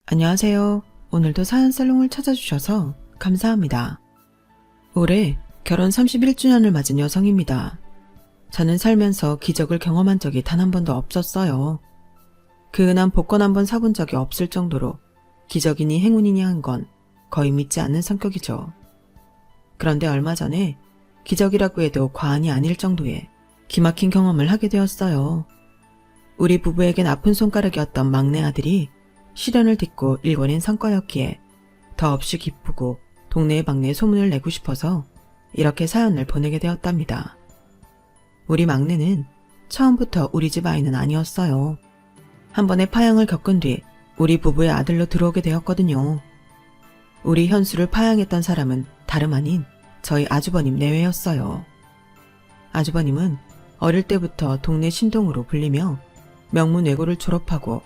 안녕하세요. 오늘도 사연살롱을 찾아주셔서 감사합니다. 올해 결혼 31주년을 맞은 여성입니다. 저는 살면서 기적을 경험한 적이 단 한 번도 없었어요. 그 흔한 복권 한 번 사본 적이 없을 정도로 기적이니 행운이니 한 건 거의 믿지 않는 성격이죠. 그런데 얼마 전에 기적이라고 해도 과언이 아닐 정도의 기막힌 경험을 하게 되었어요. 우리 부부에겐 아픈 손가락이었던 막내 아들이 시련을 딛고 일궈낸 성과였기에 더없이 기쁘고 동네에 막내 소문을 내고 싶어서 이렇게 사연을 보내게 되었답니다. 우리 막내는 처음부터 우리 집 아이는 아니었어요. 한 번의 파양을 겪은 뒤 우리 부부의 아들로 들어오게 되었거든요. 우리 현수를 파양했던 사람은 다름 아닌 저희 아주버님 내외였어요. 아주버님은 어릴 때부터 동네 신동으로 불리며 명문외고를 졸업하고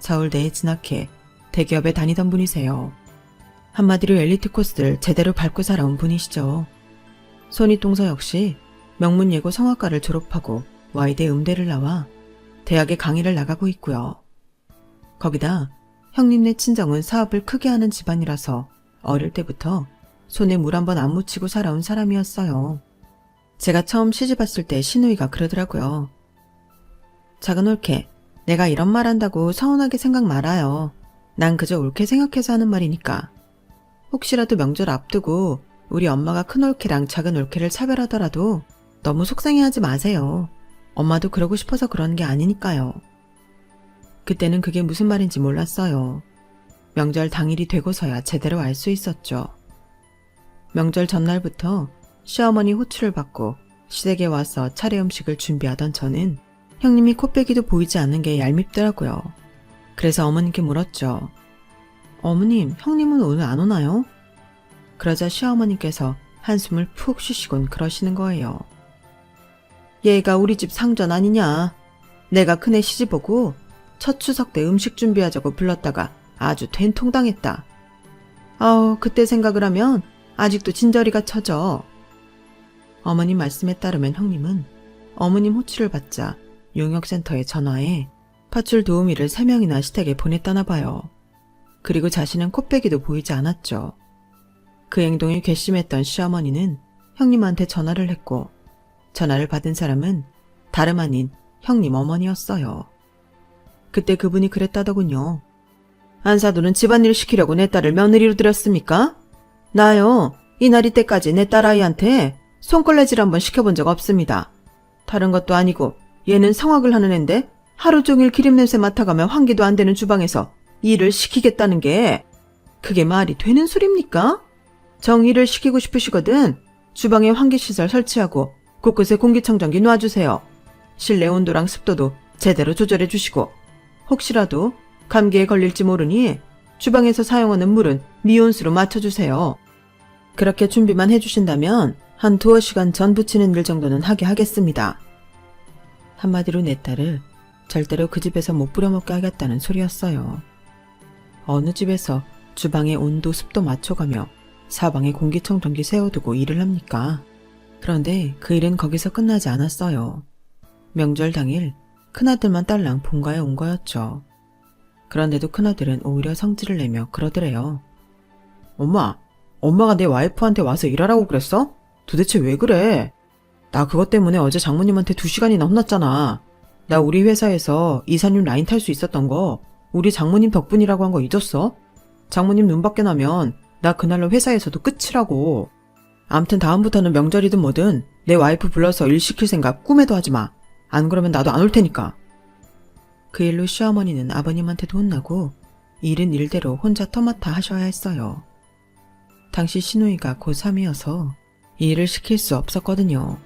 서울대에 진학해 대기업에 다니던 분이세요. 한마디로 엘리트 코스를 제대로 밟고 살아온 분이시죠. 손윗동서 역시 명문예고 성악과를 졸업하고 와이대 음대를 나와 대학에 강의를 나가고 있고요. 거기다 형님네 친정은 사업을 크게 하는 집안이라서 어릴 때부터 손에 물 한 번 안 묻히고 살아온 사람이었어요. 제가 처음 시집 왔을 때 시누이가 그러더라고요. 작은 올케, 내가 이런 말 한다고 서운하게 생각 말아요. 난 그저 옳게 생각해서 하는 말이니까. 혹시라도 명절 앞두고 우리 엄마가 큰 올케랑 작은 올케를 차별하더라도 너무 속상해하지 마세요. 엄마도 그러고 싶어서 그런 게 아니니까요. 그때는 그게 무슨 말인지 몰랐어요. 명절 당일이 되고서야 제대로 알 수 있었죠. 명절 전날부터 시어머니 호출을 받고 시댁에 와서 차례 음식을 준비하던 저는 형님이 코빼기도 보이지 않는 게 얄밉더라고요. 그래서 어머님께 물었죠. 어머님, 형님은 오늘 안 오나요? 그러자 시어머니께서 한숨을 푹 쉬시곤 그러시는 거예요. 얘가 우리 집 상전 아니냐. 내가 큰애 시집 오고 첫 추석 때 음식 준비하자고 불렀다가 아주 된통당했다. 아우, 그때 생각을 하면 아직도 진저리가 쳐져. 어머님 말씀에 따르면 형님은 어머님 호출을 받자 용역센터에 전화해 파출 도우미를 3명이나 시댁에 보냈다나 봐요. 그리고 자신은 코빼기도 보이지 않았죠. 그 행동이 괘씸했던 시어머니는 형님한테 전화를 했고 전화를 받은 사람은 다름 아닌 형님 어머니였어요. 그때 그분이 그랬다더군요. 안사돈은 집안일 시키려고 내 딸을 며느리로 들였습니까? 나요, 이날이 때까지 내 딸아이한테 손걸레질 한번 시켜본 적 없습니다. 다른 것도 아니고 얘는 성악을 하는 앤데 하루 종일 기름냄새 맡아가며 환기도 안 되는 주방에서 일을 시키겠다는 게 그게 말이 되는 소립니까? 정일을 시키고 싶으시거든 주방에 환기시설 설치하고 곳곳에 공기청정기 놔주세요. 실내 온도랑 습도도 제대로 조절해 주시고 혹시라도 감기에 걸릴지 모르니 주방에서 사용하는 물은 미온수로 맞춰주세요. 그렇게 준비만 해주신다면 한 2-5시간 전 부치는 일 정도는 하게 하겠습니다. 한마디로 내 딸을 절대로 그 집에서 못 부려먹게 하겠다는 소리였어요. 어느 집에서 주방의 온도 습도 맞춰가며 사방에 공기청정기 세워두고 일을 합니까? 그런데 그 일은 거기서 끝나지 않았어요. 명절 당일 큰아들만 딸랑 본가에 온 거였죠. 그런데도 큰아들은 오히려 성질을 내며 그러더래요. 엄마가 내 와이프한테 와서 일하라고 그랬어? 도대체 왜 그래? 나 그것 때문에 어제 장모님한테 2시간이나 혼났잖아. 나 우리 회사에서 이사님 라인 탈 수 있었던 거 우리 장모님 덕분이라고 한 거 잊었어? 장모님 눈 밖에 나면 나 그날로 회사에서도 끝이라고. 암튼 다음부터는 명절이든 뭐든 내 와이프 불러서 일 시킬 생각 꿈에도 하지 마. 안 그러면 나도 안 올 테니까. 그 일로 시어머니는 아버님한테도 혼나고 일은 일대로 혼자 터맡아 하셔야 했어요. 당시 시누이가 고3이어서 이 일을 시킬 수 없었거든요.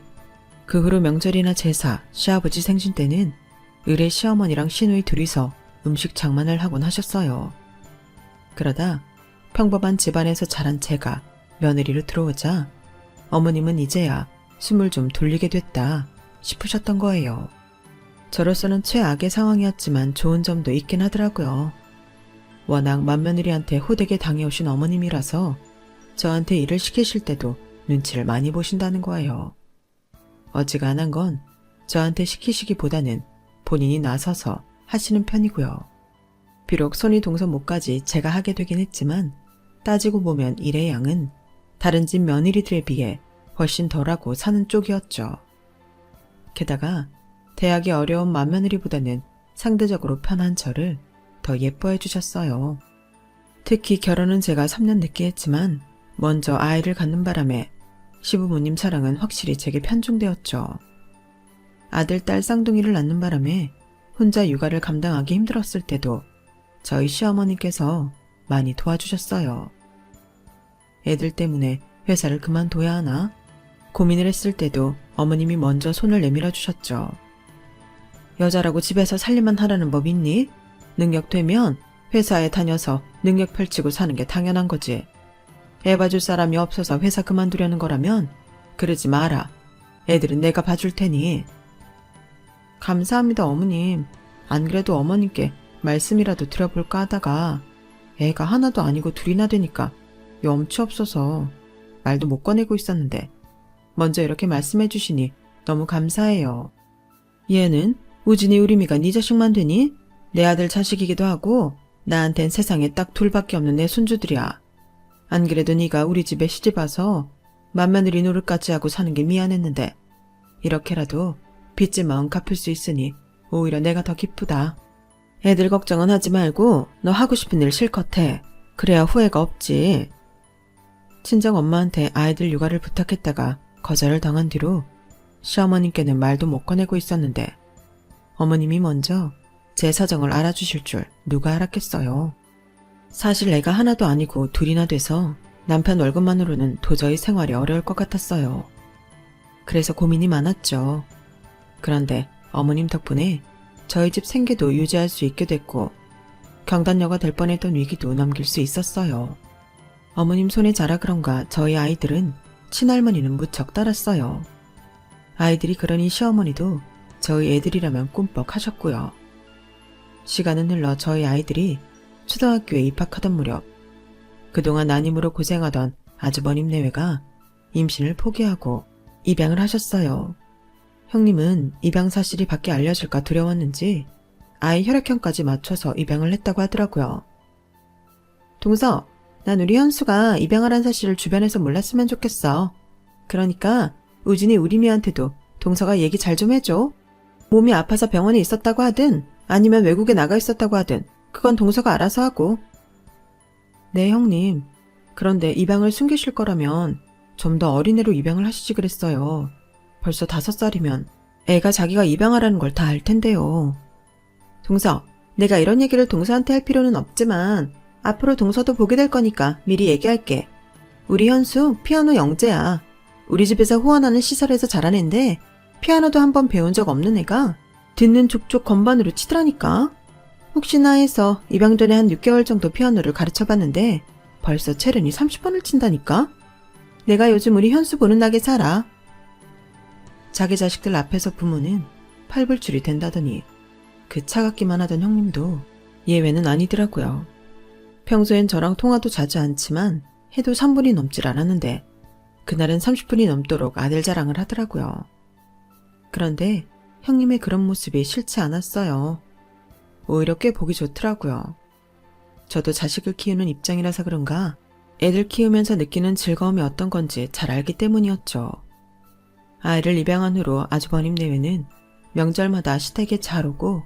그 후로 명절이나 제사, 시아버지 생신 때는 의뢰 시어머니랑 시누이 둘이서 음식 장만을 하곤 하셨어요. 그러다 평범한 집안에서 자란 제가 며느리로 들어오자 어머님은 이제야 숨을 좀 돌리게 됐다 싶으셨던 거예요. 저로서는 최악의 상황이었지만 좋은 점도 있긴 하더라고요. 워낙 맏며느리한테 호되게 당해오신 어머님이라서 저한테 일을 시키실 때도 눈치를 많이 보신다는 거예요. 어지간한 건 저한테 시키시기보다는 본인이 나서서 하시는 편이고요. 비록 손이 동서못까지 제가 하게 되긴 했지만 따지고 보면 일의 양은 다른 집 며느리들에 비해 훨씬 덜하고 사는 쪽이었죠. 게다가 대학이 어려운 맏며느리보다는 상대적으로 편한 저를 더 예뻐해 주셨어요. 특히 결혼은 제가 3년 늦게 했지만 먼저 아이를 갖는 바람에 시부모님 사랑은 확실히 제게 편중되었죠. 아들, 딸 쌍둥이를 낳는 바람에 혼자 육아를 감당하기 힘들었을 때도 저희 시어머니께서 많이 도와주셨어요. 애들 때문에 회사를 그만둬야 하나 고민을 했을 때도 어머님이 먼저 손을 내밀어 주셨죠. 여자라고 집에서 살림만 하라는 법 있니? 능력 되면 회사에 다녀서 능력 펼치고 사는 게 당연한 거지. 애 봐줄 사람이 없어서 회사 그만두려는 거라면 그러지 마라. 애들은 내가 봐줄 테니. 감사합니다, 어머님. 안 그래도 어머님께 말씀이라도 드려볼까 하다가 애가 하나도 아니고 둘이나 되니까 염치 없어서 말도 못 꺼내고 있었는데 먼저 이렇게 말씀해 주시니 너무 감사해요. 얘는 우진이 우리미가 네 자식만 되니? 내 아들 자식이기도 하고 나한텐 세상에 딱 둘밖에 없는 내 손주들이야. 안 그래도 네가 우리 집에 시집 와서 맏며느리 노릇까지 하고 사는 게 미안했는데 이렇게라도 빚진 마음 갚을 수 있으니 오히려 내가 더 기쁘다. 애들 걱정은 하지 말고 너 하고 싶은 일 실컷 해. 그래야 후회가 없지. 친정 엄마한테 아이들 육아를 부탁했다가 거절을 당한 뒤로 시어머님께는 말도 못 꺼내고 있었는데 어머님이 먼저 제 사정을 알아주실 줄 누가 알았겠어요. 사실 애가 하나도 아니고 둘이나 돼서 남편 월급만으로는 도저히 생활이 어려울 것 같았어요. 그래서 고민이 많았죠. 그런데 어머님 덕분에 저희 집 생계도 유지할 수 있게 됐고 경단녀가 될 뻔했던 위기도 넘길 수 있었어요. 어머님 손에 자라 그런가 저희 아이들은 친할머니는 무척 따랐어요. 아이들이 그러니 시어머니도 저희 애들이라면 꿈뻑 하셨고요. 시간은 흘러 저희 아이들이 초등학교에 입학하던 무렵 그동안 난임으로 고생하던 아주버님 내외가 임신을 포기하고 입양을 하셨어요. 형님은 입양 사실이 밖에 알려질까 두려웠는지 아이 혈액형까지 맞춰서 입양을 했다고 하더라고요. 동서, 난 우리 현수가 입양하란 사실을 주변에서 몰랐으면 좋겠어. 그러니까 우진이 우리미한테도 동서가 얘기 잘 좀 해줘. 몸이 아파서 병원에 있었다고 하든 아니면 외국에 나가 있었다고 하든 그건 동서가 알아서 하고. 네, 형님. 그런데 입양을 숨기실 거라면 좀 더 어린애로 입양을 하시지 그랬어요. 벌써 5살이면 애가 자기가 입양하라는 걸 다 알 텐데요. 동서, 내가 이런 얘기를 동서한테 할 필요는 없지만 앞으로 동서도 보게 될 거니까 미리 얘기할게. 우리 현수 피아노 영재야. 우리 집에서 후원하는 시설에서 자란 앤데 피아노도 한번 배운 적 없는 애가 듣는 족족 건반으로 치더라니까. 혹시나 해서 입양 전에 한 6개월 정도 피아노를 가르쳐봤는데 벌써 체른이 30번을 친다니까. 내가 요즘 우리 현수 보는 낙에 살아. 자기 자식들 앞에서 부모는 팔불출이 된다더니 그 차갑기만 하던 형님도 예외는 아니더라고요. 평소엔 저랑 통화도 자주 않지만 해도 3분이 넘질 않았는데 그날은 30분이 넘도록 아들 자랑을 하더라고요. 그런데 형님의 그런 모습이 싫지 않았어요. 오히려 꽤 보기 좋더라고요. 저도 자식을 키우는 입장이라서 그런가 애들 키우면서 느끼는 즐거움이 어떤 건지 잘 알기 때문이었죠. 아이를 입양한 후로 아주버님 내외는 명절마다 시댁에 잘 오고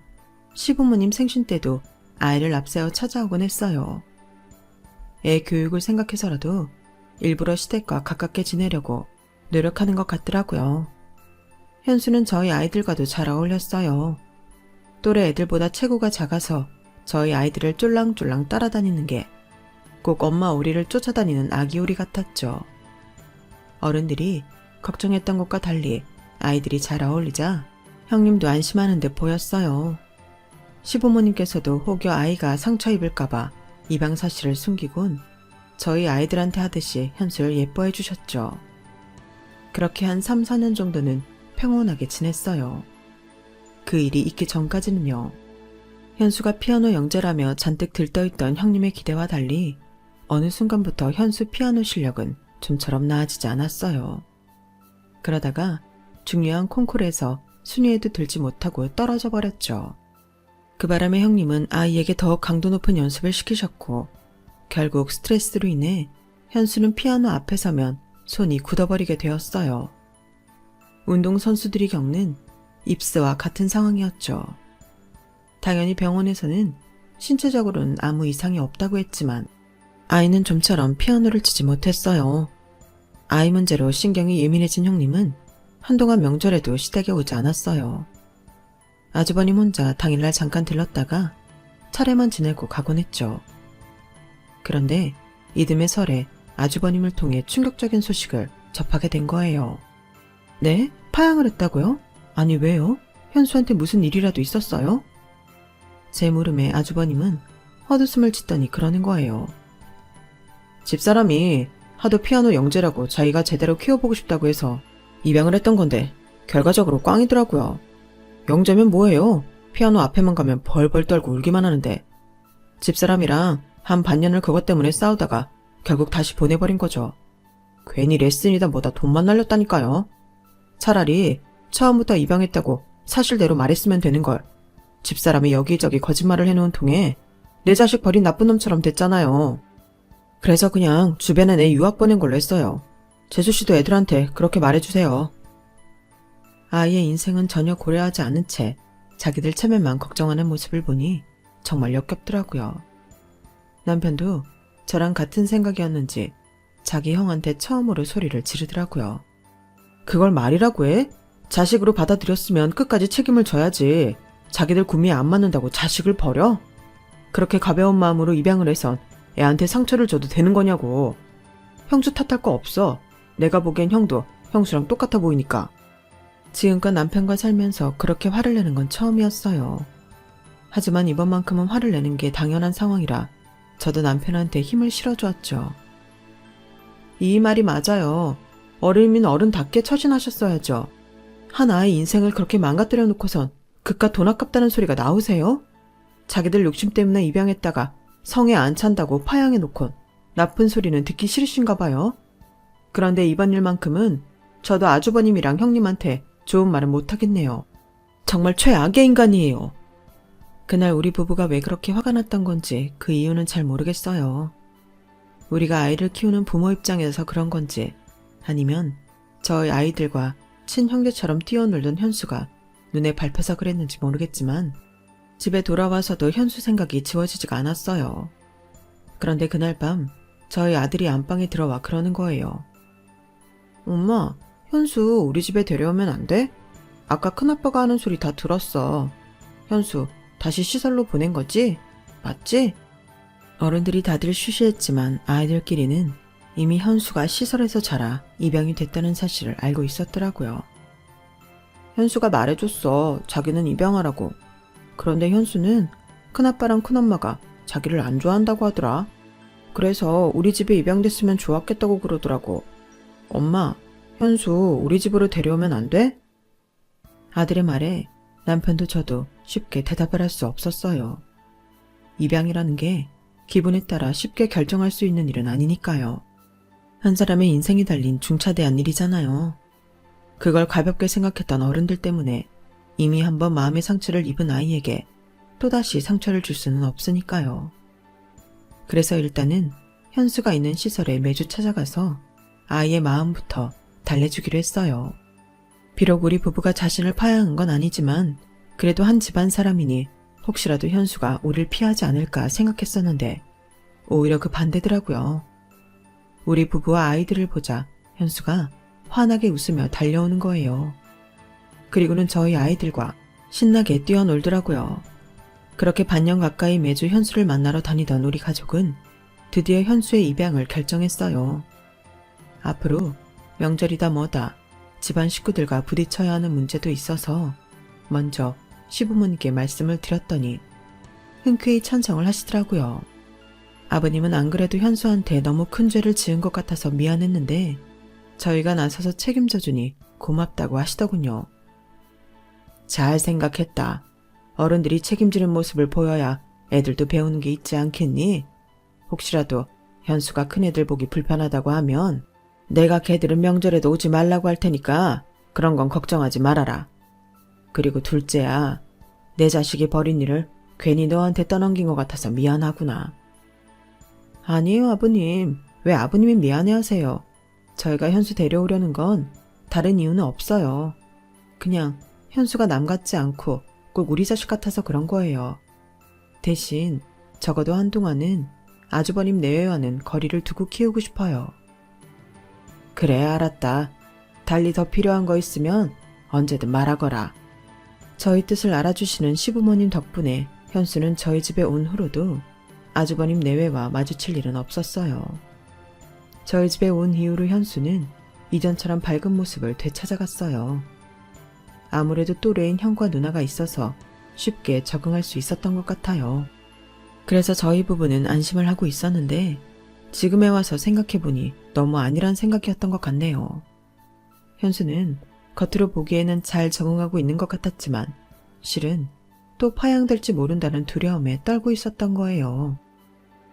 시부모님 생신 때도 아이를 앞세워 찾아오곤 했어요. 애 교육을 생각해서라도 일부러 시댁과 가깝게 지내려고 노력하는 것 같더라고요. 현수는 저희 아이들과도 잘 어울렸어요. 또래 애들보다 체구가 작아서 저희 아이들을 쫄랑쫄랑 따라다니는 게 꼭 엄마 오리를 쫓아다니는 아기 오리 같았죠. 어른들이 걱정했던 것과 달리 아이들이 잘 어울리자 형님도 안심하는 듯 보였어요. 시부모님께서도 혹여 아이가 상처 입을까봐 입양 사실을 숨기곤 저희 아이들한테 하듯이 현수를 예뻐해 주셨죠. 그렇게 한 3, 4년 정도는 평온하게 지냈어요. 그 일이 있기 전까지는요. 현수가 피아노 영재라며 잔뜩 들떠있던 형님의 기대와 달리 어느 순간부터 현수 피아노 실력은 좀처럼 나아지지 않았어요. 그러다가 중요한 콩쿠르에서 순위에도 들지 못하고 떨어져 버렸죠. 그 바람에 형님은 아이에게 더 강도 높은 연습을 시키셨고 결국 스트레스로 인해 현수는 피아노 앞에 서면 손이 굳어버리게 되었어요. 운동선수들이 겪는 입스와 같은 상황이었죠. 당연히 병원에서는 신체적으로는 아무 이상이 없다고 했지만 아이는 좀처럼 피아노를 치지 못했어요. 아이 문제로 신경이 예민해진 형님은 한동안 명절에도 시댁에 오지 않았어요. 아주버님 혼자 당일날 잠깐 들렀다가 차례만 지내고 가곤 했죠. 그런데 이듬해 설에 아주버님을 통해 충격적인 소식을 접하게 된 거예요. 네? 파양을 했다고요? 아니 왜요? 현수한테 무슨 일이라도 있었어요? 제 물음에 아주버님은 헛웃음을 짓더니 그러는 거예요. 집사람이 하도 피아노 영재라고 자기가 제대로 키워보고 싶다고 해서 입양을 했던 건데 결과적으로 꽝이더라고요. 영재면 뭐예요? 피아노 앞에만 가면 벌벌 떨고 울기만 하는데 집사람이랑 한 반년을 그것 때문에 싸우다가 결국 다시 보내버린 거죠. 괜히 레슨이다 뭐다 돈만 날렸다니까요. 차라리 처음부터 입양했다고 사실대로 말했으면 되는 걸. 집사람이 여기저기 거짓말을 해놓은 통에 내 자식 버린 나쁜 놈처럼 됐잖아요. 그래서 그냥 주변에 내 유학 보낸 걸로 했어요. 재수씨도 애들한테 그렇게 말해주세요. 아이의 인생은 전혀 고려하지 않은 채 자기들 체면만 걱정하는 모습을 보니 정말 역겹더라고요. 남편도 저랑 같은 생각이었는지 자기 형한테 처음으로 소리를 지르더라고요. 그걸 말이라고 해? 자식으로 받아들였으면 끝까지 책임을 져야지. 자기들 구미에 안 맞는다고 자식을 버려? 그렇게 가벼운 마음으로 입양을 해선 애한테 상처를 줘도 되는 거냐고. 형수 탓할 거 없어. 내가 보기엔 형도 형수랑 똑같아 보이니까. 지금껏 남편과 살면서 그렇게 화를 내는 건 처음이었어요. 하지만 이번만큼은 화를 내는 게 당연한 상황이라 저도 남편한테 힘을 실어주었죠. 이 말이 맞아요. 어른이면 어른답게 처신하셨어야죠. 한 아이 인생을 그렇게 망가뜨려 놓고선 그깟 돈 아깝다는 소리가 나오세요? 자기들 욕심 때문에 입양했다가 성에 안 찬다고 파양해 놓곤 나쁜 소리는 듣기 싫으신가 봐요. 그런데 이번 일만큼은 저도 아주버님이랑 형님한테 좋은 말은 못하겠네요. 정말 최악의 인간이에요. 그날 우리 부부가 왜 그렇게 화가 났던 건지 그 이유는 잘 모르겠어요. 우리가 아이를 키우는 부모 입장에서 그런 건지 아니면 저희 아이들과 친형제처럼 뛰어놀던 현수가 눈에 밟혀서 그랬는지 모르겠지만 집에 돌아와서도 현수 생각이 지워지지가 않았어요. 그런데 그날 밤 저희 아들이 안방에 들어와 그러는 거예요. 엄마, 현수 우리 집에 데려오면 안 돼? 아까 큰아빠가 하는 소리 다 들었어. 현수 다시 시설로 보낸 거지? 맞지? 어른들이 다들 쉬쉬했지만 아이들끼리는 이미 현수가 시설에서 자라 입양이 됐다는 사실을 알고 있었더라고요. 현수가 말해줬어. 자기는 입양하라고. 그런데 현수는 큰아빠랑 큰엄마가 자기를 안 좋아한다고 하더라. 그래서 우리 집에 입양됐으면 좋았겠다고 그러더라고. 엄마, 현수 우리 집으로 데려오면 안 돼? 아들의 말에 남편도 저도 쉽게 대답을 할 수 없었어요. 입양이라는 게 기분에 따라 쉽게 결정할 수 있는 일은 아니니까요. 한 사람의 인생이 달린 중차대한 일이잖아요. 그걸 가볍게 생각했던 어른들 때문에 이미 한번 마음의 상처를 입은 아이에게 또다시 상처를 줄 수는 없으니까요. 그래서 일단은 현수가 있는 시설에 매주 찾아가서 아이의 마음부터 달래주기로 했어요. 비록 우리 부부가 자신을 파양한 건 아니지만 그래도 한 집안 사람이니 혹시라도 현수가 우릴 피하지 않을까 생각했었는데 오히려 그 반대더라고요. 우리 부부와 아이들을 보자 현수가 환하게 웃으며 달려오는 거예요. 그리고는 저희 아이들과 신나게 뛰어놀더라고요. 그렇게 반년 가까이 매주 현수를 만나러 다니던 우리 가족은 드디어 현수의 입양을 결정했어요. 앞으로 명절이다 뭐다 집안 식구들과 부딪혀야 하는 문제도 있어서 먼저 시부모님께 말씀을 드렸더니 흔쾌히 찬성을 하시더라고요. 아버님은 안 그래도 현수한테 너무 큰 죄를 지은 것 같아서 미안했는데 저희가 나서서 책임져주니 고맙다고 하시더군요. 잘 생각했다. 어른들이 책임지는 모습을 보여야 애들도 배우는 게 있지 않겠니? 혹시라도 현수가 큰애들 보기 불편하다고 하면 내가 걔들은 명절에도 오지 말라고 할 테니까 그런 건 걱정하지 말아라. 그리고 둘째야, 내 자식이 벌인 일을 괜히 너한테 떠넘긴 것 같아서 미안하구나. 아니에요, 아버님. 왜 아버님이 미안해하세요? 저희가 현수 데려오려는 건 다른 이유는 없어요. 그냥 현수가 남 같지 않고 꼭 우리 자식 같아서 그런 거예요. 대신 적어도 한동안은 아주버님 내외와는 거리를 두고 키우고 싶어요. 그래, 알았다. 달리 더 필요한 거 있으면 언제든 말하거라. 저희 뜻을 알아주시는 시부모님 덕분에 현수는 저희 집에 온 후로도 아주버님 내외와 마주칠 일은 없었어요. 저희 집에 온 이후로 현수는 이전처럼 밝은 모습을 되찾아갔어요. 아무래도 또래인 형과 누나가 있어서 쉽게 적응할 수 있었던 것 같아요. 그래서 저희 부부는 안심을 하고 있었는데 지금에 와서 생각해보니 너무 아니란 생각이었던 것 같네요. 현수는 겉으로 보기에는 잘 적응하고 있는 것 같았지만 실은 또 파양될지 모른다는 두려움에 떨고 있었던 거예요.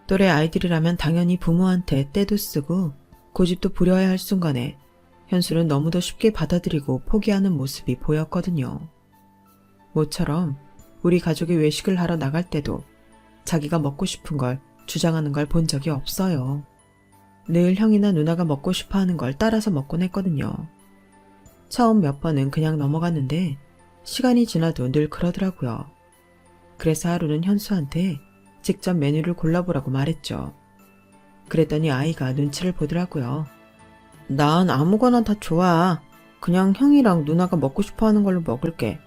또래 아이들이라면 당연히 부모한테 떼도 쓰고 고집도 부려야 할 순간에 현수는 너무도 쉽게 받아들이고 포기하는 모습이 보였거든요. 모처럼 우리 가족이 외식을 하러 나갈 때도 자기가 먹고 싶은 걸 주장하는 걸 본 적이 없어요. 늘 형이나 누나가 먹고 싶어 하는 걸 따라서 먹곤 했거든요. 처음 몇 번은 그냥 넘어갔는데 시간이 지나도 늘 그러더라고요. 그래서 하루는 현수한테 직접 메뉴를 골라보라고 말했죠. 그랬더니 아이가 눈치를 보더라고요. 난 아무거나 다 좋아. 그냥 형이랑 누나가 먹고 싶어 하는 걸로 먹을게.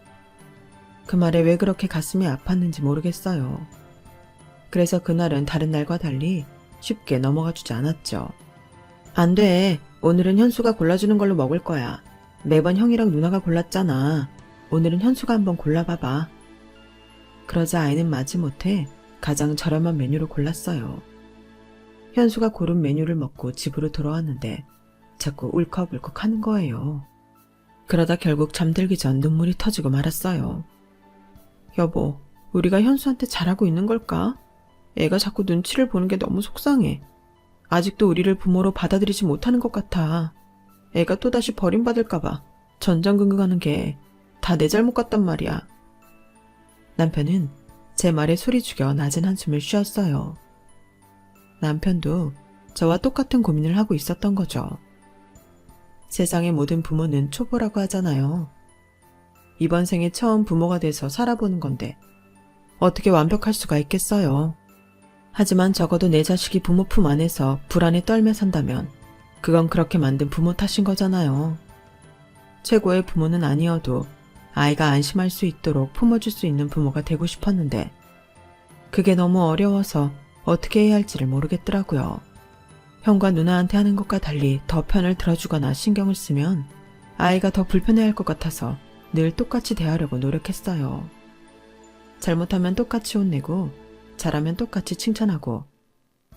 그 말에 왜 그렇게 가슴이 아팠는지 모르겠어요. 그래서 그날은 다른 날과 달리 쉽게 넘어가 주지 않았죠. 안 돼. 오늘은 현수가 골라주는 걸로 먹을 거야. 매번 형이랑 누나가 골랐잖아. 오늘은 현수가 한번 골라봐봐. 그러자 아이는 마지못해 가장 저렴한 메뉴를 골랐어요. 현수가 고른 메뉴를 먹고 집으로 돌아왔는데 자꾸 울컥울컥 하는 거예요. 그러다 결국 잠들기 전 눈물이 터지고 말았어요. 여보, 우리가 현수한테 잘하고 있는 걸까? 애가 자꾸 눈치를 보는 게 너무 속상해. 아직도 우리를 부모로 받아들이지 못하는 것 같아. 애가 또다시 버림받을까봐 전전긍긍하는 게 다 내 잘못 같단 말이야. 남편은 제 말에 소리 죽여 낮은 한숨을 쉬었어요. 남편도 저와 똑같은 고민을 하고 있었던 거죠. 세상의 모든 부모는 초보라고 하잖아요. 이번 생에 처음 부모가 돼서 살아보는 건데 어떻게 완벽할 수가 있겠어요. 하지만 적어도 내 자식이 부모 품 안에서 불안에 떨며 산다면 그건 그렇게 만든 부모 탓인 거잖아요. 최고의 부모는 아니어도 아이가 안심할 수 있도록 품어줄 수 있는 부모가 되고 싶었는데 그게 너무 어려워서 어떻게 해야 할지를 모르겠더라고요. 형과 누나한테 하는 것과 달리 더 편을 들어주거나 신경을 쓰면 아이가 더 불편해할 것 같아서 늘 똑같이 대하려고 노력했어요. 잘못하면 똑같이 혼내고 잘하면 똑같이 칭찬하고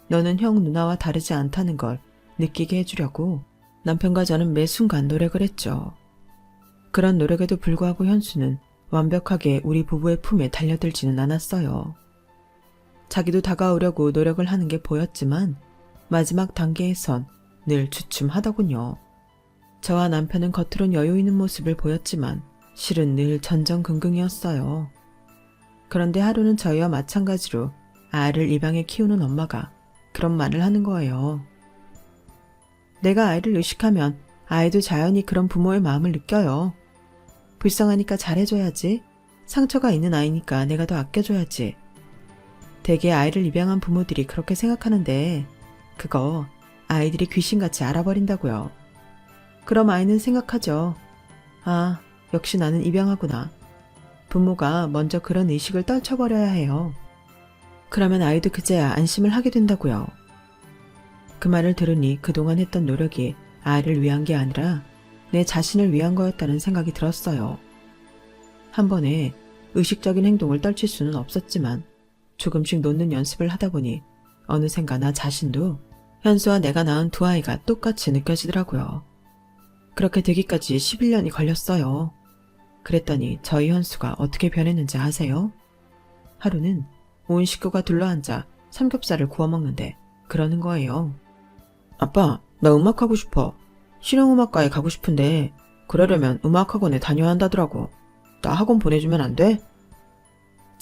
너는 형 누나와 다르지 않다는 걸 느끼게 해주려고 남편과 저는 매 순간 노력을 했죠. 그런 노력에도 불구하고 현수는 완벽하게 우리 부부의 품에 달려들지는 않았어요. 자기도 다가오려고 노력을 하는 게 보였지만 마지막 단계에선 늘 주춤하더군요. 저와 남편은 겉으론 여유 있는 모습을 보였지만 실은 늘 전전긍긍이었어요. 그런데 하루는 저희와 마찬가지로 아이를 입양해 키우는 엄마가 그런 말을 하는 거예요. 내가 아이를 의식하면 아이도 자연히 그런 부모의 마음을 느껴요. 불쌍하니까 잘해줘야지. 상처가 있는 아이니까 내가 더 아껴줘야지. 대개 아이를 입양한 부모들이 그렇게 생각하는데 그거 아이들이 귀신같이 알아버린다고요. 그럼 아이는 생각하죠. 아, 역시 나는 입양하구나. 부모가 먼저 그런 의식을 떨쳐버려야 해요. 그러면 아이도 그제야 안심을 하게 된다고요. 그 말을 들으니 그동안 했던 노력이 아이를 위한 게 아니라 내 자신을 위한 거였다는 생각이 들었어요. 한 번에 의식적인 행동을 떨칠 수는 없었지만 조금씩 놓는 연습을 하다 보니 어느샌가 나 자신도 현수와 내가 낳은 두 아이가 똑같이 느껴지더라고요. 그렇게 되기까지 11년이 걸렸어요. 그랬더니 저희 현수가 어떻게 변했는지 아세요? 하루는 온 식구가 둘러앉아 삼겹살을 구워 먹는데 그러는 거예요. 아빠, 나 음악하고 싶어. 실용음악과에 가고 싶은데 그러려면 음악학원에 다녀야 한다더라고. 나 학원 보내주면 안 돼?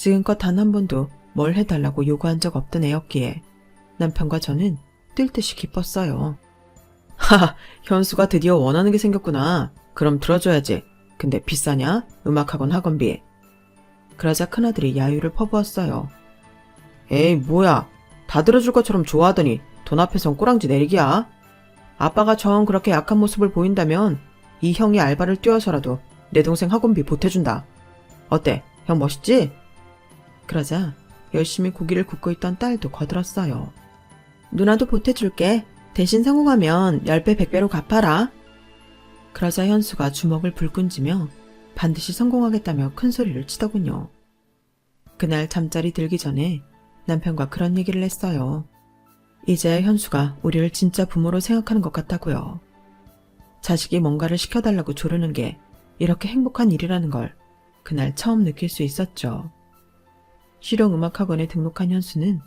지금껏 단 한 번도 뭘 해달라고 요구한 적 없던 애였기에 남편과 저는 뛸 듯이 기뻤어요. 하하, 현수가 드디어 원하는 게 생겼구나. 그럼 들어줘야지. 근데 비싸냐? 음악학원 학원비. 그러자 큰아들이 야유를 퍼부었어요. 에이, 뭐야. 다 들어줄 것처럼 좋아하더니 돈 앞에선 꼬랑지 내리기야. 아빠가 정 그렇게 약한 모습을 보인다면 이 형이 알바를 뛰어서라도 내 동생 학원비 보태준다. 어때? 형 멋있지? 그러자 열심히 고기를 굽고 있던 딸도 거들었어요. 누나도 보태줄게. 대신 성공하면 10배 100배로 갚아라. 그러자 현수가 주먹을 불끈쥐며 반드시 성공하겠다며 큰 소리를 치더군요. 그날 잠자리 들기 전에 남편과 그런 얘기를 했어요. 이제 현수가 우리를 진짜 부모로 생각하는 것 같다고요. 자식이 뭔가를 시켜달라고 조르는 게 이렇게 행복한 일이라는 걸 그날 처음 느낄 수 있었죠. 실용음악학원에 등록한 현수는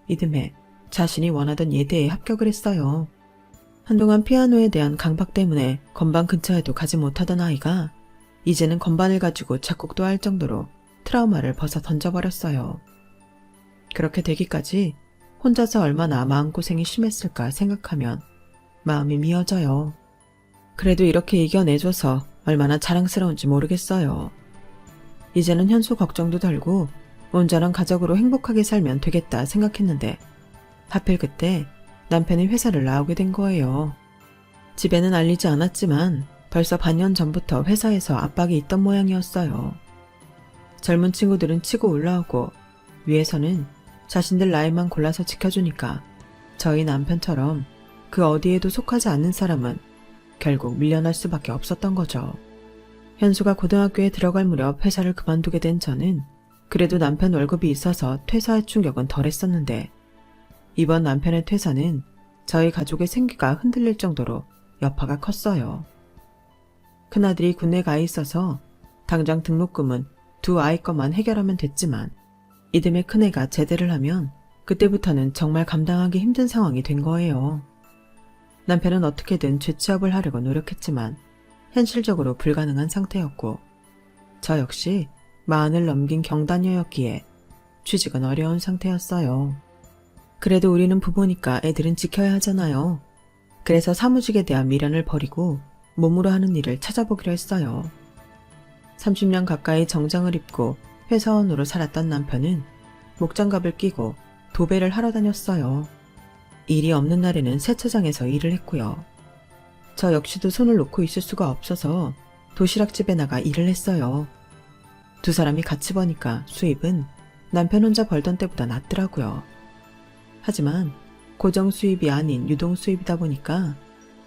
이듬해 자신이 원하던 예대에 합격을 했어요. 한동안 피아노에 대한 강박 때문에 건반 근처에도 가지 못하던 아이가 이제는 건반을 가지고 작곡도 할 정도로 트라우마를 벗어 던져버렸어요. 그렇게 되기까지 혼자서 얼마나 마음고생이 심했을까 생각하면 마음이 미어져요. 그래도 이렇게 이겨내줘서 얼마나 자랑스러운지 모르겠어요. 이제는 현수 걱정도 덜고 온전한 가족으로 행복하게 살면 되겠다 생각했는데 하필 그때 남편이 회사를 나오게 된 거예요. 집에는 알리지 않았지만 벌써 반년 전부터 회사에서 압박이 있던 모양이었어요. 젊은 친구들은 치고 올라오고 위에서는 자신들 나이만 골라서 지켜주니까 저희 남편처럼 그 어디에도 속하지 않는 사람은 결국 밀려날 수밖에 없었던 거죠. 현수가 고등학교에 들어갈 무렵 회사를 그만두게 된 저는 그래도 남편 월급이 있어서 퇴사의 충격은 덜했었는데 이번 남편의 퇴사는 저희 가족의 생계가 흔들릴 정도로 여파가 컸어요. 큰아들이 군에 가 있어서 당장 등록금은 두 아이 것만 해결하면 됐지만 이듬해 큰애가 제대를 하면 그때부터는 정말 감당하기 힘든 상황이 된 거예요. 남편은 어떻게든 재취업을 하려고 노력했지만 현실적으로 불가능한 상태였고 저 역시 40을 넘긴 경단녀였기에 취직은 어려운 상태였어요. 그래도 우리는 부부니까 애들은 지켜야 하잖아요. 그래서 사무직에 대한 미련을 버리고 몸으로 하는 일을 찾아보기로 했어요. 30년 가까이 정장을 입고 회사원으로 살았던 남편은 목장갑을 끼고 도배를 하러 다녔어요. 일이 없는 날에는 세차장에서 일을 했고요. 저 역시도 손을 놓고 있을 수가 없어서 도시락집에 나가 일을 했어요. 두 사람이 같이 버니까 수입은 남편 혼자 벌던 때보다 낫더라고요. 하지만 고정 수입이 아닌 유동 수입이다 보니까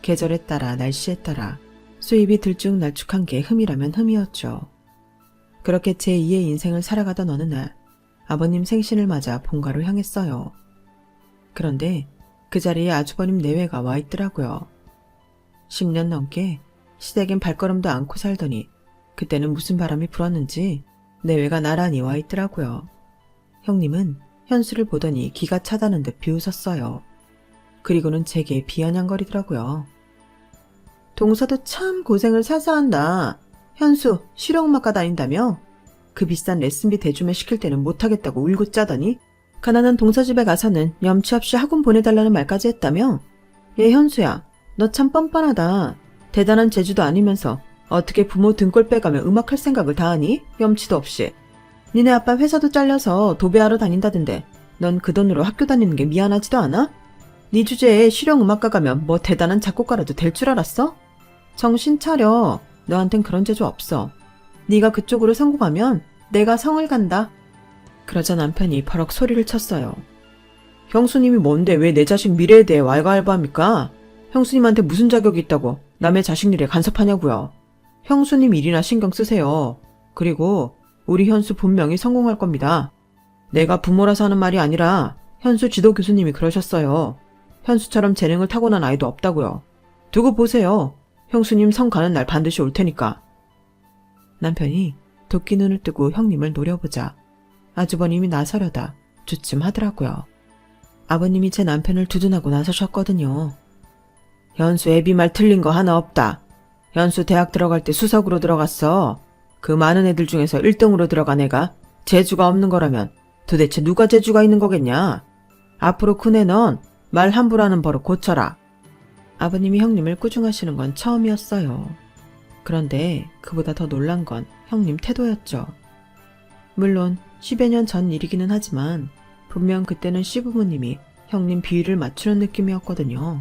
계절에 따라 날씨에 따라 수입이 들쭉날쭉한 게 흠이라면 흠이었죠. 그렇게 제2의 인생을 살아가던 어느 날 아버님 생신을 맞아 본가로 향했어요. 그런데 그 자리에 아주버님 내외가 와 있더라고요. 10년 넘게 시댁엔 발걸음도 않고 살더니 그때는 무슨 바람이 불었는지 내외가 나란히 와 있더라고요. 형님은 현수를 보더니 기가 차다는 듯 비웃었어요. 그리고는 제게 비아냥거리더라고요. 동서도 참 고생을 사서 한다. 현수 실용음악과 다닌다며? 그 비싼 레슨비 대주면 시킬 때는 못하겠다고 울고 짜더니 가난한 동서집에 가서는 염치 없이 학원 보내달라는 말까지 했다며? 얘 현수야, 너 참 뻔뻔하다. 대단한 재주도 아니면서 어떻게 부모 등골 빼가며 음악할 생각을 다 하니? 염치도 없이. 니네 아빠 회사도 잘려서 도배하러 다닌다던데 넌 그 돈으로 학교 다니는 게 미안하지도 않아? 네 주제에 실용음악과 가면 뭐 대단한 작곡가라도 될 줄 알았어? 정신 차려. 너한텐 그런 재주 없어. 네가 그쪽으로 성공하면 내가 성을 간다. 그러자 남편이 버럭 소리를 쳤어요. 형수님이 뭔데 왜 내 자식 미래에 대해 왈가왈부합니까? 형수님한테 무슨 자격이 있다고 남의 자식 일에 간섭하냐고요. 형수님 일이나 신경 쓰세요. 그리고 우리 현수 분명히 성공할 겁니다. 내가 부모라서 하는 말이 아니라 현수 지도 교수님이 그러셨어요. 현수처럼 재능을 타고난 아이도 없다고요. 두고 보세요. 형수님 성 가는 날 반드시 올 테니까. 남편이 도끼 눈을 뜨고 형님을 노려보자 아주버님이 나서려다 주춤하더라고요. 아버님이 제 남편을 두둔하고 나서셨거든요. 현수 애비 말 틀린 거 하나 없다. 현수 대학 들어갈 때 수석으로 들어갔어. 그 많은 애들 중에서 1등으로 들어간 애가 재주가 없는 거라면 도대체 누가 재주가 있는 거겠냐? 앞으로 큰애 넌 말 함부로 하는 버릇 고쳐라. 아버님이 형님을 꾸중하시는 건 처음이었어요. 그런데 그보다 더 놀란 건 형님 태도였죠. 물론 10여 년 전 일이기는 하지만 분명 그때는 시부모님이 형님 비위를 맞추는 느낌이었거든요.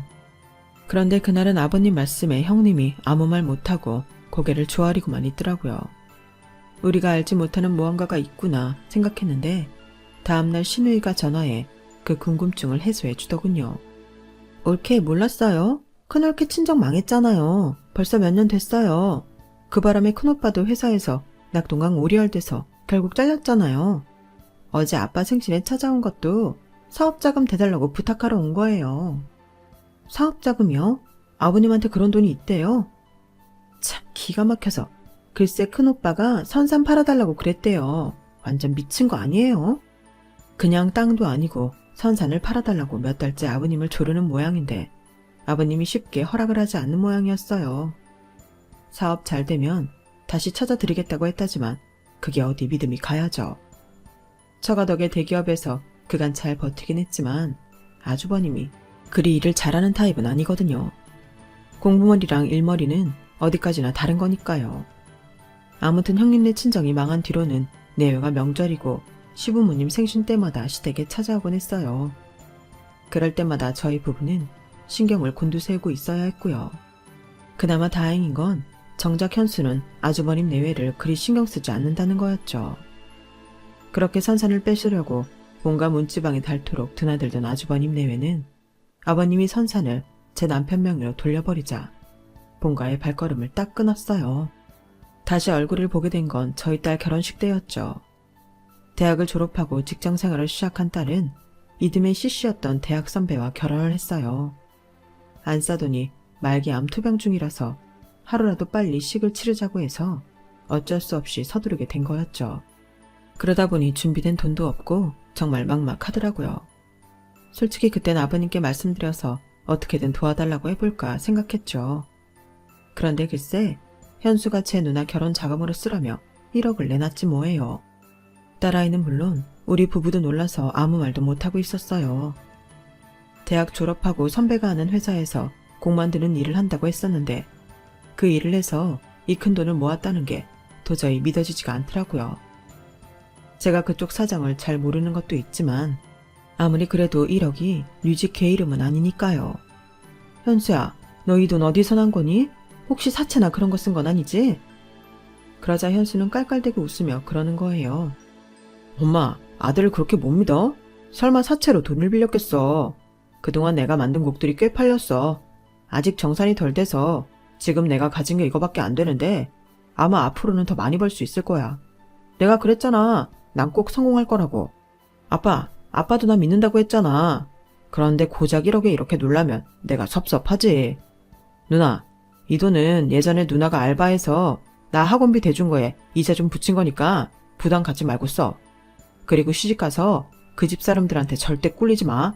그런데 그날은 아버님 말씀에 형님이 아무 말 못하고 고개를 조아리고만 있더라고요. 우리가 알지 못하는 무언가가 있구나 생각했는데 다음날 신우이가 전화해 그 궁금증을 해소해 주더군요. 올케 몰랐어요? 큰올케 친정 망했잖아요. 벌써 몇 년 됐어요. 그 바람에 큰오빠도 회사에서 낙동강 오리얼돼서 결국 잘렸잖아요. 어제 아빠 생신에 찾아온 것도 사업자금 대달라고 부탁하러 온 거예요. 사업자금이요? 아버님한테 그런 돈이 있대요? 참 기가 막혀서 글쎄 큰오빠가 선산 팔아달라고 그랬대요. 완전 미친 거 아니에요? 그냥 땅도 아니고 선산을 팔아달라고 몇 달째 아버님을 조르는 모양인데 아버님이 쉽게 허락을 하지 않는 모양이었어요. 사업 잘 되면 다시 찾아드리겠다고 했다지만 그게 어디 믿음이 가야죠. 처가 덕에 대기업에서 그간 잘 버티긴 했지만 아주버님이 그리 일을 잘하는 타입은 아니거든요. 공부머리랑 일머리는 어디까지나 다른 거니까요. 아무튼 형님네 친정이 망한 뒤로는 내외가 명절이고 시부모님 생신 때마다 시댁에 찾아오곤 했어요. 그럴 때마다 저희 부부는 신경을 곤두세우고 있어야 했고요. 그나마 다행인 건 정작 현수는 아주버님 내외를 그리 신경 쓰지 않는다는 거였죠. 그렇게 선산을 뺏으려고 온갖 문지방에 닳도록 드나들던 아주버님 내외는 아버님이 선산을 제 남편 명의로 돌려버리자 본가의 발걸음을 딱 끊었어요. 다시 얼굴을 보게 된 건 저희 딸 결혼식 때였죠. 대학을 졸업하고 직장생활을 시작한 딸은 이듬해 CC였던 대학 선배와 결혼을 했어요. 안 싸더니 말기 암 투병 중이라서 하루라도 빨리 식을 치르자고 해서 어쩔 수 없이 서두르게 된 거였죠. 그러다 보니 준비된 돈도 없고 정말 막막하더라고요. 솔직히 그땐 아버님께 말씀드려서 어떻게든 도와달라고 해볼까 생각했죠. 그런데 글쎄 현수가 제 누나 결혼 자금으로 쓰라며 1억을 내놨지 뭐예요. 딸아이는 물론 우리 부부도 놀라서 아무 말도 못하고 있었어요. 대학 졸업하고 선배가 하는 회사에서 공 만드는 일을 한다고 했었는데 그 일을 해서 이 큰 돈을 모았다는 게 도저히 믿어지지가 않더라고요. 제가 그쪽 사정을 잘 모르는 것도 있지만 아무리 그래도 1억이 류직 걔 이름은 아니니까요. 현수야, 너 이 돈 어디서 난 거니? 혹시 사채나 그런 거 쓴 건 아니지? 그러자 현수는 깔깔대고 웃으며 그러는 거예요. 엄마, 아들을 그렇게 못 믿어? 설마 사채로 돈을 빌렸겠어. 그동안 내가 만든 곡들이 꽤 팔렸어. 아직 정산이 덜 돼서 지금 내가 가진 게 이거밖에 안 되는데 아마 앞으로는 더 많이 벌 수 있을 거야. 내가 그랬잖아. 난 꼭 성공할 거라고. 아빠도 나 믿는다고 했잖아. 그런데 고작 1억에 이렇게 놀라면 내가 섭섭하지. 누나, 이 돈은 예전에 누나가 알바해서 나 학원비 대준 거에 이자 좀 붙인 거니까 부담 갖지 말고 써. 그리고 시집가서 그 집 사람들한테 절대 꿀리지 마.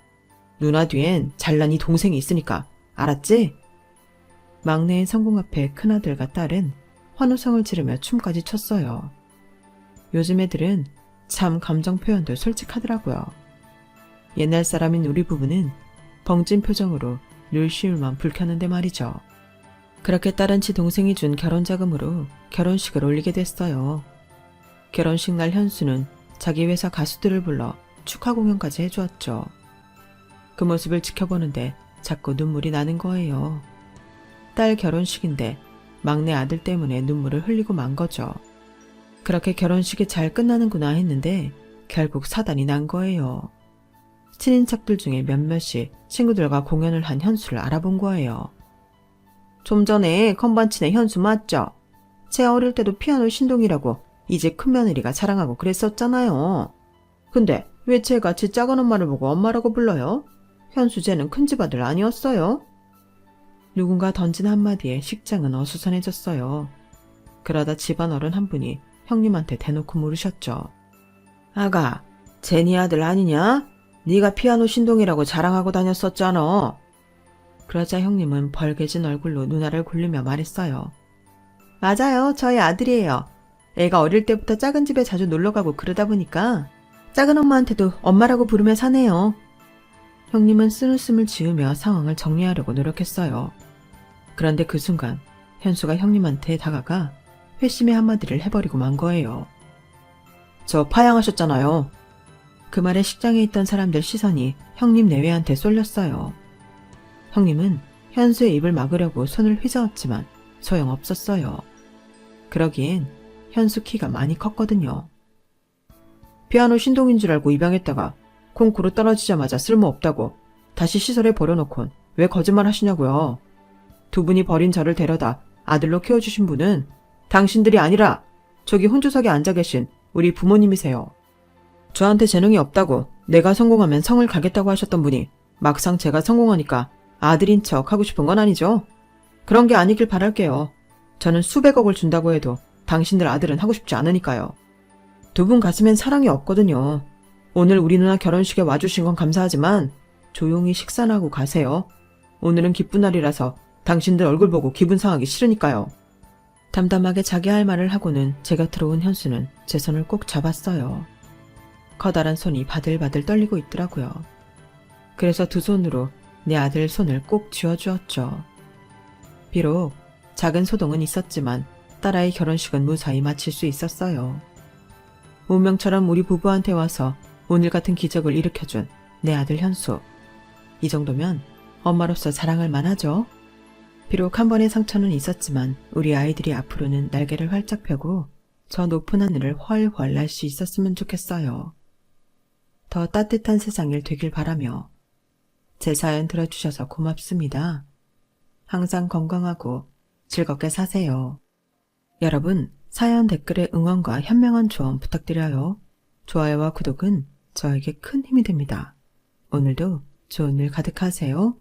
누나 뒤엔 잘난 이 동생이 있으니까. 알았지? 막내의 성공 앞에 큰아들과 딸은 환호성을 지르며 춤까지 췄어요. 요즘 애들은 참 감정 표현도 솔직하더라고요. 옛날 사람인 우리 부부는 벙찐 표정으로 늘 시울만 불켰는데 말이죠. 그렇게 딸은 지 동생이 준 결혼자금으로 결혼식을 올리게 됐어요. 결혼식 날 현수는 자기 회사 가수들을 불러 축하 공연까지 해주었죠. 그 모습을 지켜보는데 자꾸 눈물이 나는 거예요. 딸 결혼식인데 막내 아들 때문에 눈물을 흘리고 만 거죠. 그렇게 결혼식이 잘 끝나는구나 했는데 결국 사단이 난 거예요. 친인척들 중에 몇몇이 친구들과 공연을 한 현수를 알아본 거예요. 좀 전에 건반치네 현수 맞죠? 제 어릴 때도 피아노 신동이라고 이제 큰며느리가 자랑하고 그랬었잖아요. 근데 왜 제가 제 작은 엄마를 보고 엄마라고 불러요? 현수 쟤는 큰집 아들 아니었어요? 누군가 던진 한마디에 식장은 어수선해졌어요. 그러다 집안 어른 한 분이 형님한테 대놓고 물으셨죠. 아가, 쟤네 아들 아니냐? 네가 피아노 신동이라고 자랑하고 다녔었잖아. 그러자 형님은 벌개진 얼굴로 누나를 굴리며 말했어요. 맞아요, 저희 아들이에요. 애가 어릴 때부터 작은 집에 자주 놀러가고 그러다 보니까 작은 엄마한테도 엄마라고 부르며 사네요. 형님은 쓴웃음을 지으며 상황을 정리하려고 노력했어요. 그런데 그 순간 현수가 형님한테 다가가 회심의 한마디를 해버리고 만 거예요. 저 파양하셨잖아요. 그 말에 식장에 있던 사람들 시선이 형님 내외한테 쏠렸어요. 형님은 현수의 입을 막으려고 손을 휘저었지만 소용없었어요. 그러기엔 현수 키가 많이 컸거든요. 피아노 신동인 줄 알고 입양했다가 콩쿠르 떨어지자마자 쓸모없다고 다시 시설에 버려놓곤 왜 거짓말 하시냐고요. 두 분이 버린 저를 데려다 아들로 키워주신 분은 당신들이 아니라 저기 혼조석에 앉아 계신 우리 부모님이세요. 저한테 재능이 없다고 내가 성공하면 성을 가겠다고 하셨던 분이 막상 제가 성공하니까 아들인 척 하고 싶은 건 아니죠? 그런 게 아니길 바랄게요. 저는 수백억을 준다고 해도 당신들 아들은 하고 싶지 않으니까요. 두 분 가슴엔 사랑이 없거든요. 오늘 우리 누나 결혼식에 와주신 건 감사하지만 조용히 식사나 하고 가세요. 오늘은 기쁜 날이라서 당신들 얼굴 보고 기분 상하기 싫으니까요. 담담하게 자기 할 말을 하고는 제 곁으로 온 현수는 제 손을 꼭 잡았어요. 커다란 손이 바들바들 떨리고 있더라고요. 그래서 두 손으로 내 아들 손을 꼭 쥐어주었죠. 비록 작은 소동은 있었지만 딸아이 결혼식은 무사히 마칠 수 있었어요. 운명처럼 우리 부부한테 와서 오늘 같은 기적을 일으켜준 내 아들 현수. 이 정도면 엄마로서 자랑할 만하죠. 비록 한 번의 상처는 있었지만 우리 아이들이 앞으로는 날개를 활짝 펴고 저 높은 하늘을 훨훨 날 수 있었으면 좋겠어요. 더 따뜻한 세상일 되길 바라며 제 사연 들어주셔서 고맙습니다. 항상 건강하고 즐겁게 사세요. 여러분, 사연 댓글에 응원과 현명한 조언 부탁드려요. 좋아요와 구독은 저에게 큰 힘이 됩니다. 오늘도 좋은 일 가득하세요.